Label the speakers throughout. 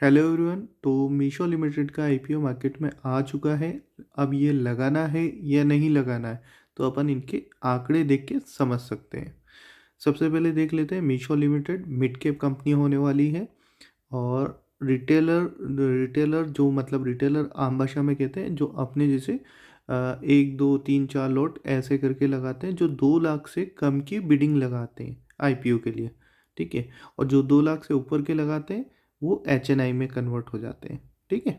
Speaker 1: Hello everyone. तो Meesho limited का IPO market में आ चुका है। अब ये लगाना है या नहीं लगाना है, तो अपन इनके आंकड़े देख के समझ सकते हैं। सबसे पहले देख लेते हैं, Meesho limited mid cap company होने वाली है। और रिटेलर रिटेलर जो मतलब रिटेलर आम भाषा में कहते हैं, जो अपने जैसे एक दो तीन चार लॉट ऐसे करके लगाते हैं, जो 2 लाख से कम की बिडिंग लगाते हैं आईपीओ के लिए। ठीक है। और जो 2 लाख से ऊपर के लगाते हैं वो एचएनआई में कन्वर्ट हो जाते हैं। ठीक है।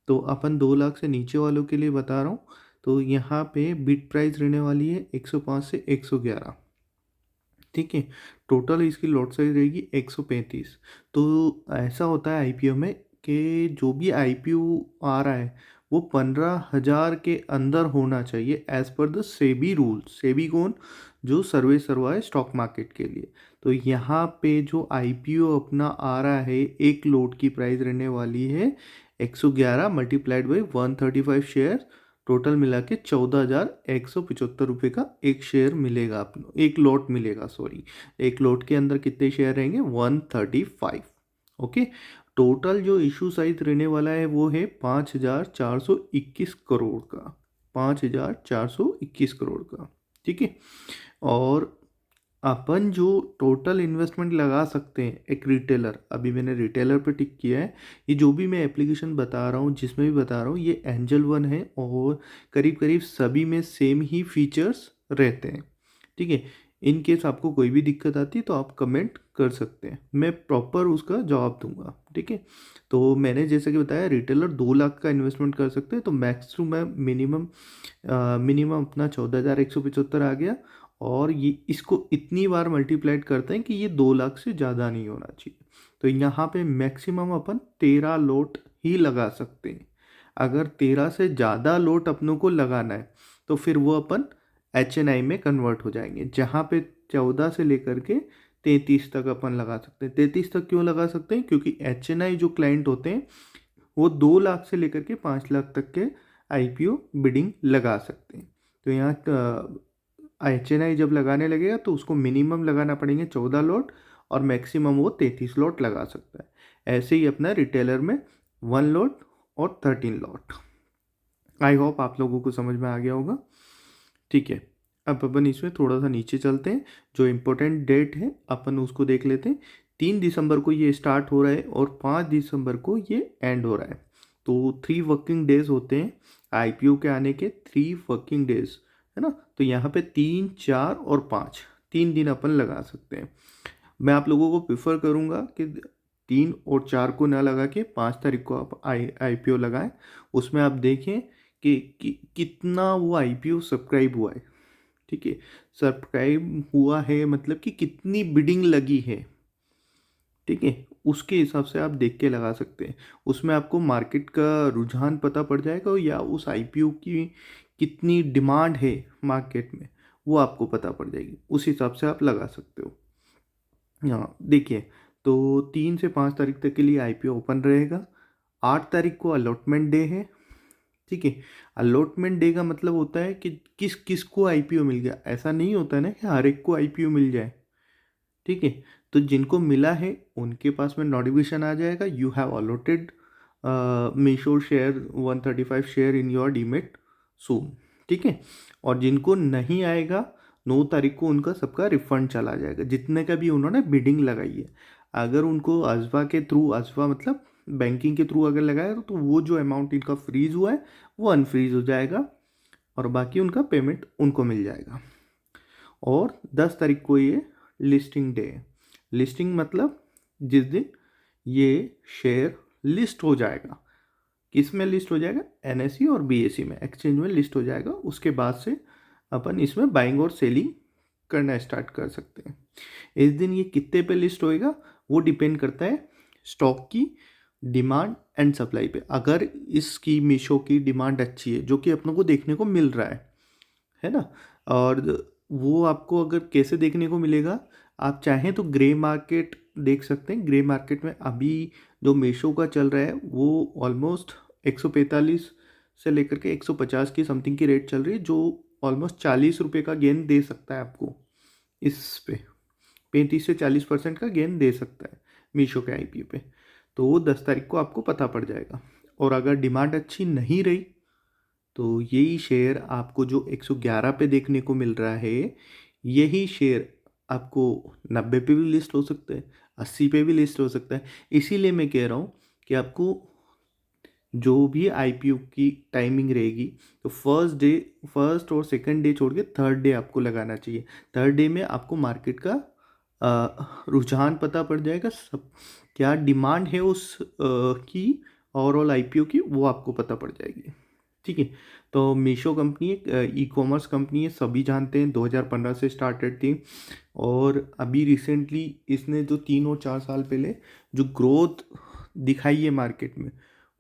Speaker 1: तो अपन 2 लाख से नीचे वालों के लिए बता रहा हूँ। तो यहाँ पे बिड प्राइस रहने वाली है 105 से 111। ठीक है। टोटल इसकी लॉट साइज रहेगी 135। तो ऐसा होता है आईपीओ में कि जो भी आईपीओ आ रहा है वो 15,000 के अंदर होना चाहिए as per the SEBI rule. SEBI कौन? जो सर्वे करवाए स्टॉक मार्केट के लिए। तो यहाँ पे जो आईपीओ अपना आ रहा है, एक लोट की प्राइस रहने वाली है 111 मल्टीप्लाइड बाई 135 शेयर। टोटल मिला के 14,175 रुपये का एक शेयर मिलेगा, आप एक लॉट मिलेगा, सॉरी। एक लॉट के अंदर कितने शेयर रहेंगे? 135। ओके। टोटल जो इशू साइज रहने वाला है वो है 5,421 करोड़ का। 5,421 करोड़ का। ठीक है। और अपन जो टोटल इन्वेस्टमेंट लगा सकते हैं एक रिटेलर, अभी मैंने रिटेलर पे टिक किया है। ये जो भी मैं एप्लीकेशन बता रहा हूँ, जिसमें भी बता रहा हूँ, ये एंजल वन है और करीब करीब सभी में सेम ही फीचर्स रहते हैं। ठीक है। इन केस आपको कोई भी दिक्कत आती है तो आप कमेंट कर सकते हैं, मैं प्रॉपर उसका जवाब दूंगा। ठीक है। तो मैंने जैसे कि बताया, रिटेलर 2 लाख का इन्वेस्टमेंट कर सकते हैं, तो मैक्सिमम मिनिमम अपना 14,175 आ गया। और ये इसको इतनी बार मल्टीप्लाइड करते हैं कि ये 2 लाख से ज़्यादा नहीं होना चाहिए। तो यहाँ पे मैक्सिमम अपन 13 लोट ही लगा सकते हैं। अगर 13 से ज़्यादा लोट अपनों को लगाना है तो फिर वो अपन एचएनआई में कन्वर्ट हो जाएंगे, जहाँ पे 14 से लेकर के 33 तक अपन लगा सकते हैं। 33 तक क्यों लगा सकते हैं? क्योंकि एचएनआई जो क्लाइंट होते हैं वो 2 लाख से लेकर के 5 लाख तक के आईपीओ बिडिंग लगा सकते हैं। तो यहाँ एचएनआई जब लगाने लगेगा तो उसको मिनिमम लगाना पड़ेंगे 14 लॉट, और मैक्सिमम वो 33 लॉट लगा सकता है। ऐसे ही अपना रिटेलर में 1 लॉट और 13 लॉट। आई होप आप लोगों को समझ में आ गया होगा। ठीक है। अब अपन इसमें थोड़ा सा नीचे चलते हैं, जो इम्पोर्टेंट डेट है अपन उसको देख लेते हैं। 3 दिसंबर को ये स्टार्ट हो रहा है और 5 दिसंबर को ये एंड हो रहा है। तो 3 वर्किंग डेज होते हैं आईपीओ के आने के, 3 वर्किंग डेज, है ना। तो यहाँ पे 3, 4 और 5, 3 दिन अपन लगा सकते हैं। मैं आप लोगों को प्रेफर करूँगा कि 3 और 4 को ना लगा के 5 तारीख को आप आईपीओ लगाएं। उसमें आप देखें कि कितना वो आईपीओ सब्सक्राइब हुआ है। ठीक है। सब्सक्राइब हुआ है मतलब कि कितनी बिडिंग लगी है। ठीक है। उसके हिसाब से आप देख के लगा सकते हैं। उसमें आपको मार्केट का रुझान पता पड़ जाएगा, या उस आईपीओ की कितनी डिमांड है मार्केट में वो आपको पता पड़ जाएगी। उस हिसाब से आप लगा सकते हो। हाँ, देखिए। तो 3 से 5 तारीख तक के लिए आईपीओ ओपन रहेगा। 8 तारीख को अलॉटमेंट डे है। ठीक है। अलॉटमेंट डे का मतलब होता है कि किस किस को आईपीओ मिल गया। ऐसा नहीं होता है ना कि हर एक को आईपीओ मिल जाए। ठीक है। तो जिनको मिला है उनके पास में नोटिफिकेशन आ जाएगा, you have allotted Meesho share 135 share in your demat soon. ठीक है। और जिनको नहीं आएगा, 9 तारीख को उनका सबका रिफंड चला जाएगा, जितने का भी उन्होंने बिडिंग लगाई है। अगर उनको अजवा के थ्रू, अजवा मतलब बैंकिंग के थ्रू अगर लगाया तो वो जो अमाउंट इनका फ्रीज हुआ है वो अनफ्रीज हो जाएगा, और बाकी उनका पेमेंट उनको मिल जाएगा। और 10 तारीख को ये लिस्टिंग डे है। लिस्टिंग मतलब जिस दिन ये शेयर लिस्ट हो जाएगा। किस में लिस्ट हो जाएगा? एनएसई और बीएसई में, एक्सचेंज में लिस्ट हो जाएगा। उसके बाद से अपन इसमें बाइंग और सेलिंग करना स्टार्ट कर सकते हैं। इस दिन ये कितने पे लिस्ट होएगा वो डिपेंड करता है स्टॉक की डिमांड एंड सप्लाई पे। अगर इसकी मीशो की डिमांड अच्छी है, जो कि अपनों को देखने को मिल रहा है ना। और वो आपको अगर कैसे देखने को मिलेगा, आप चाहें तो ग्रे मार्केट देख सकते हैं। ग्रे मार्केट में अभी जो मीशो का चल रहा है वो ऑलमोस्ट 145 से लेकर के 150 की समथिंग की रेट चल रही है, जो ऑलमोस्ट 40 रुपये का गेन दे सकता है आपको। इस पे 35 से 40% का गेन दे सकता है मीशो के आईपीओ पे। तो वो 10 तारीख को आपको पता पड़ जाएगा। और अगर डिमांड अच्छी नहीं रही तो यही शेयर आपको जो 111 पे देखने को मिल रहा है, यही शेयर आपको 90 पे भी लिस्ट हो सकता है, 80 पे भी लिस्ट हो सकता है। इसीलिए मैं कह रहा हूँ कि आपको जो भी आईपीओ की टाइमिंग रहेगी तो फर्स्ट और सेकंड डे छोड़ के थर्ड डे आपको लगाना चाहिए। थर्ड डे में आपको मार्केट का रुझान पता पड़ जाएगा, सब क्या डिमांड है उस की ओवरऑल आईपीओ की, वो आपको पता पड़ जाएगी। ठीक है। तो मीशो कंपनी एक ई कॉमर्स कंपनी है, सभी जानते हैं, 2015 से स्टार्टेड थी। और अभी रिसेंटली इसने जो 3 और 4 साल पहले जो ग्रोथ दिखाई है मार्केट में,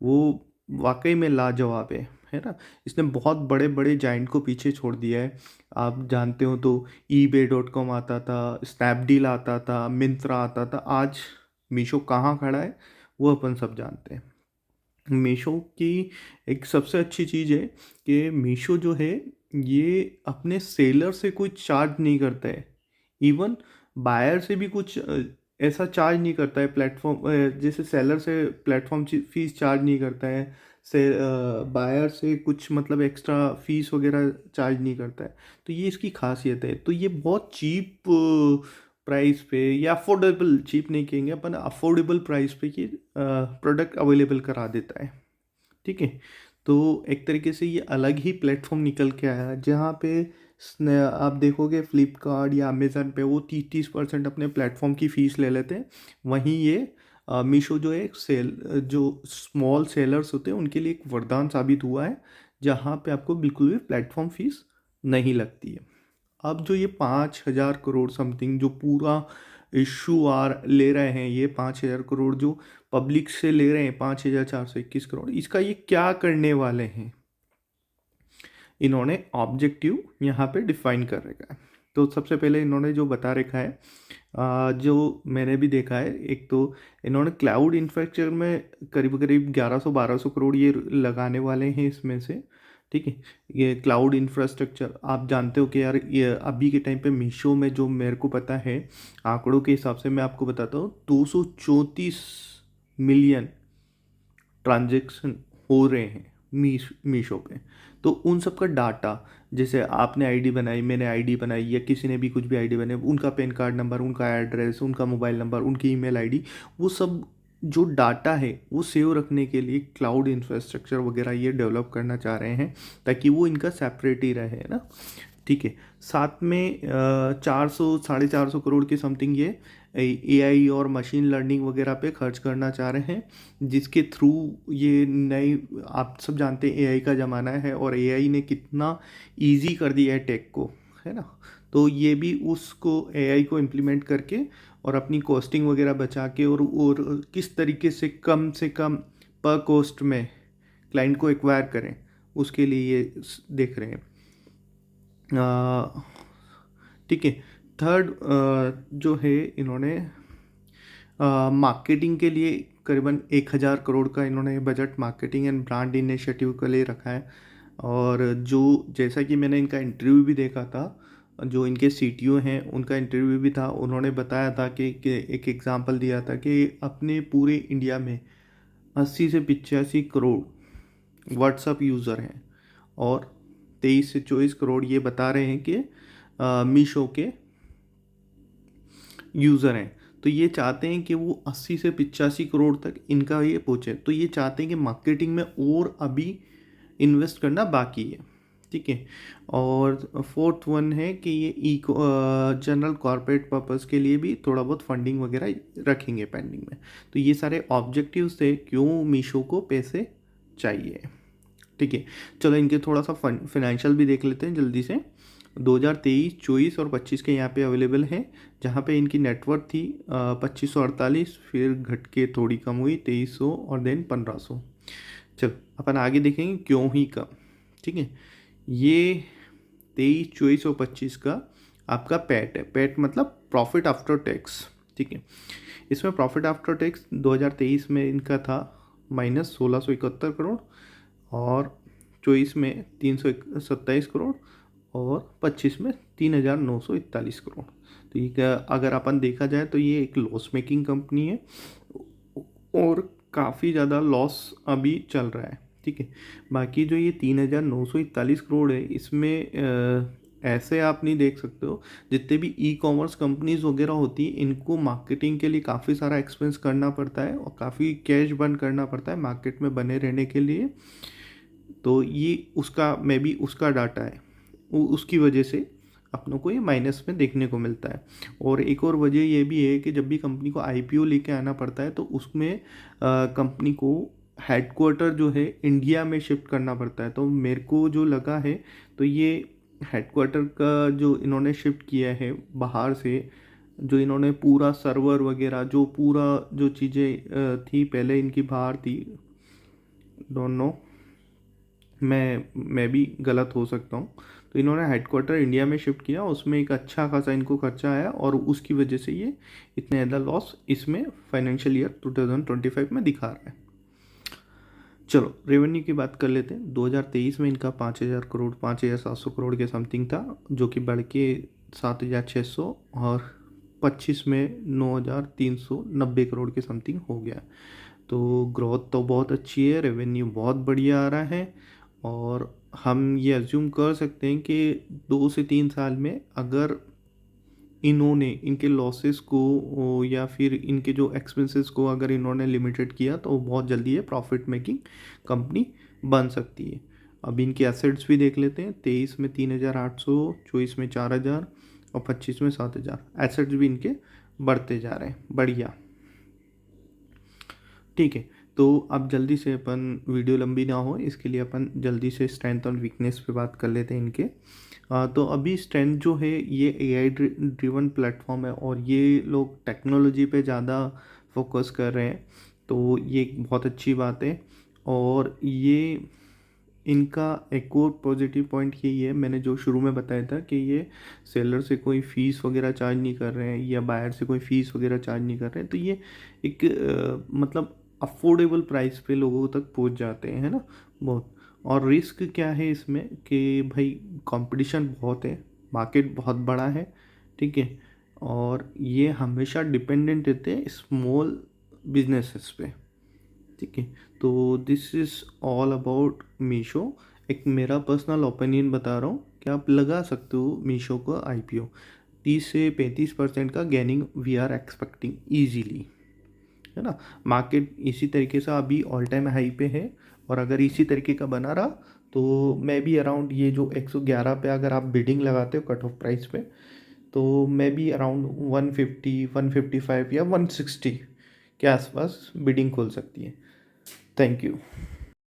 Speaker 1: वो वाकई में लाजवाब है ना। इसने बहुत बड़े बड़े जाइंट को पीछे छोड़ दिया है। आप जानते हो तो eBay.com आता था, स्नैपडील आता था, मिंत्रा आता था, आज मीशो कहाँ खड़ा है वो अपन सब जानते हैं। मीशो की एक सबसे अच्छी चीज़ है कि मीशो जो है ये अपने सेलर से कुछ चार्ज नहीं करता है, इवन बायर से भी कुछ ऐसा चार्ज नहीं करता है। प्लेटफॉर्म जैसे सेलर से प्लेटफॉर्म फीस चार्ज नहीं करता है, से बायर से कुछ मतलब एक्स्ट्रा फीस वगैरह चार्ज नहीं करता है। तो ये इसकी खासियत है। तो ये बहुत चीप प्राइस पे या अफोर्डेबल, चीप नहीं कहेंगे अपन, अफोर्डेबल प्राइस पे ये प्रोडक्ट अवेलेबल करा देता है। ठीक है। तो एक तरीके से ये अलग ही प्लेटफॉर्म निकल के आया है, जहाँ पे आप देखोगे फ्लिपकार्ट या अमेज़न पे वो 30% अपने प्लेटफॉर्म की फ़ीस ले लेते हैं। वहीं ये मीशो जो है एक जो स्मॉल सेलर्स होते हैं उनके लिए एक वरदान साबित हुआ है, जहाँ पे आपको बिल्कुल भी प्लेटफॉर्म फ़ीस नहीं लगती है। अब जो ये 5,000 करोड़ समथिंग जो पूरा इशू आर ले रहे हैं, ये 5,000 करोड़ जो पब्लिक से ले रहे हैं, 5,421 करोड़, इसका ये क्या करने वाले हैं, इन्होंने ऑब्जेक्टिव यहाँ पे डिफाइन कर रखा है। तो सबसे पहले इन्होंने जो बता रखा है, जो मैंने भी देखा है, एक तो इन्होंने क्लाउड इंफ्रास्ट्रक्चर में करीब करीब 1100-1200 करोड़ ये लगाने वाले हैं इसमें से। ठीक है। ये क्लाउड इंफ्रास्ट्रक्चर आप जानते हो कि यार ये अभी के टाइम पे मीशो में जो मेरे को पता है आंकड़ों के हिसाब से, मैं आपको बताता हूँ, 234 मिलियन ट्रांजैक्शन हो रहे हैं मीशो पे। तो उन सब का डाटा, जैसे आपने आईडी बनाई, मैंने आईडी बनाई, या किसी ने भी कुछ भी आईडी बनाई, उनका पैन कार्ड नंबर, उनका एड्रेस, उनका मोबाइल नंबर, उनकी ईमेल आईडी, वो सब जो डाटा है वो सेव रखने के लिए क्लाउड इंफ्रास्ट्रक्चर वगैरह ये डेवलप करना चाह रहे हैं, ताकि वो इनका सेपरेट ही रहे ना। ठीक है। साथ में 400-450 करोड़ के समथिंग ये एआई और मशीन लर्निंग वगैरह पे खर्च करना चाह रहे हैं, जिसके थ्रू ये नई, आप सब जानते हैं एआई का ज़माना है और एआई ने कितना इजी कर दिया है टेक को, है ना। तो ये भी उसको एआई को इम्प्लीमेंट करके और अपनी कॉस्टिंग वगैरह बचा के और किस तरीके से कम पर कॉस्ट में क्लाइंट को एक्वायर करें, उसके लिए ये देख रहे हैं। ठीक है। थर्ड जो है इन्होंने मार्केटिंग के लिए करीबन 1,000 करोड़ का इन्होंने budget marketing and brand initiative के लिए रखा है। और जो, जैसा कि मैंने इनका इंटरव्यू भी देखा था, जो इनके सीटीओ हैं उनका इंटरव्यू भी था, उन्होंने बताया था कि एक एग्जांपल दिया था कि अपने पूरे इंडिया में 80 से 85 करोड़ व्हाट्सअप यूज़र हैं और 23 से 24 करोड़ ये बता रहे हैं कि मीशो के यूज़र हैं। तो ये चाहते हैं कि वो 80 से 85 करोड़ तक इनका ये पहुँचे। तो ये चाहते हैं कि मार्केटिंग में और अभी इन्वेस्ट करना बाकी है। ठीक है। और फोर्थ वन है कि ये जनरल कॉर्पोरेट पर्पस के लिए भी थोड़ा बहुत फंडिंग वगैरह रखेंगे पेंडिंग में। तो ये सारे ऑब्जेक्टिव्स थे क्यों मीशो को पैसे चाहिए। ठीक है। चलो इनके थोड़ा सा फाइनेंशियल भी देख लेते हैं जल्दी से। 2023, 24 और 25 के यहाँ पे अवेलेबल हैं, जहाँ पे इनकी नेटवर्थ थी 2548, फिर घट के थोड़ी कम हुई 2300 और देन 1500। चल अपन आगे देखेंगे क्यों ही कम। ठीक है। ये 23, 24 और 25 का आपका पैट है। पैट मतलब प्रॉफिट आफ्टर टैक्स। ठीक है। इसमें प्रॉफिट आफ्टर टैक्स 2023 में इनका था -1671 करोड़, और 24 में 327 करोड़, और 25 में 3,941 करोड़। तो ये अगर अपन देखा जाए तो ये एक लॉस मेकिंग कंपनी है। और काफ़ी ज़्यादा लॉस अभी चल रहा है। ठीक है, बाकी जो ये 3,941 करोड़ है, इसमें ऐसे आप नहीं देख सकते हो। जितने भी ई कॉमर्स कंपनीज वगैरह होती हैं, इनको मार्केटिंग के लिए काफ़ी सारा एक्सपेंस करना पड़ता है और काफ़ी कैश बर्न करना पड़ता है मार्केट में बने रहने के लिए। तो ये उसका मे बी उसका डाटा है, उसकी वजह से अपनों को ये माइनस में देखने को मिलता है। और एक और वजह ये भी है कि जब भी कंपनी को आईपीओ लेके आना पड़ता है तो उसमें कंपनी को हेडक्वार्टर जो है इंडिया में शिफ्ट करना पड़ता है। तो मेरे को जो लगा है, तो ये हेडक्वार्टर का जो इन्होंने शिफ्ट किया है बाहर से, जो इन्होंने पूरा सर्वर वगैरह जो पूरा जो चीज़ें थी पहले इनकी बाहर थी, डोंट नो, मैं भी गलत हो सकता हूँ। तो इन्होंने हेडक्वार्टर इंडिया में शिफ्ट किया, उसमें एक अच्छा खासा इनको खर्चा आया और उसकी वजह से ये इतने ज़्यादा लॉस इसमें फाइनेंशियल ईयर 2025 में दिखा रहा है। चलो रेवेन्यू की बात कर लेते हैं। 2023 में इनका 5,000 करोड़ 5,700 करोड़ के समथिंग था, जो कि बढ़ के 7,600 और 25 में 9,390 करोड़ के समथिंग हो गया। तो ग्रोथ तो बहुत अच्छी है, रेवेन्यू बहुत बढ़िया आ रहा है और हम ये अज्यूम कर सकते हैं कि 2 से 3 साल में अगर इन्होंने इनके लॉसेस को या फिर इनके जो एक्सपेंसेस को अगर इन्होंने लिमिटेड किया तो बहुत जल्दी ये प्रॉफिट मेकिंग कंपनी बन सकती है। अब इनके एसेट्स भी देख लेते हैं। 23 में 3,800, 24 में 4,000 और 25 में 7,000 एसेट्स भी इनके बढ़ते जा रहे हैं। बढ़िया, ठीक है। तो अब जल्दी से अपन, वीडियो लंबी ना हो इसके लिए अपन जल्दी से स्ट्रेंथ और वीकनेस पे बात कर लेते हैं इनके। तो अभी स्ट्रेंथ जो है, ये एआई ड्रिवन प्लेटफॉर्म है और ये लोग टेक्नोलॉजी पे ज़्यादा फोकस कर रहे हैं, तो ये एक बहुत अच्छी बात है। और ये इनका एक और पॉजिटिव पॉइंट यही है, मैंने जो शुरू में बताया था कि ये सेलर से कोई फ़ीस वगैरह चार्ज नहीं कर रहे हैं या बायर से कोई फ़ीस वगैरह चार्ज नहीं कर रहे हैं। तो ये एक मतलब अफोर्डेबल प्राइस पे लोगों तक पहुंच जाते हैं, है ना, बहुत। और रिस्क क्या है इसमें कि भाई कंपटीशन बहुत है, मार्केट बहुत बड़ा है, ठीक है। और ये हमेशा डिपेंडेंट रहते हैं स्मॉल बिजनेसेस पे, ठीक है। तो this is all about Meesho. एक मेरा पर्सनल ओपिनियन बता रहा हूँ कि आप लगा सकते हो मीशो को आईपीओ। 30 से 35% का gaining we are expecting easily, है ना। मार्केट इसी तरीके से अभी ऑल टाइम हाई पे है और अगर इसी तरीके का बना रहा तो मैं भी अराउंड ये जो 111 पे अगर आप बिडिंग लगाते हो कट ऑफ प्राइस पे, तो मैं भी अराउंड 150, 155 या 160 के आसपास बिडिंग खोल सकती है। Thank you.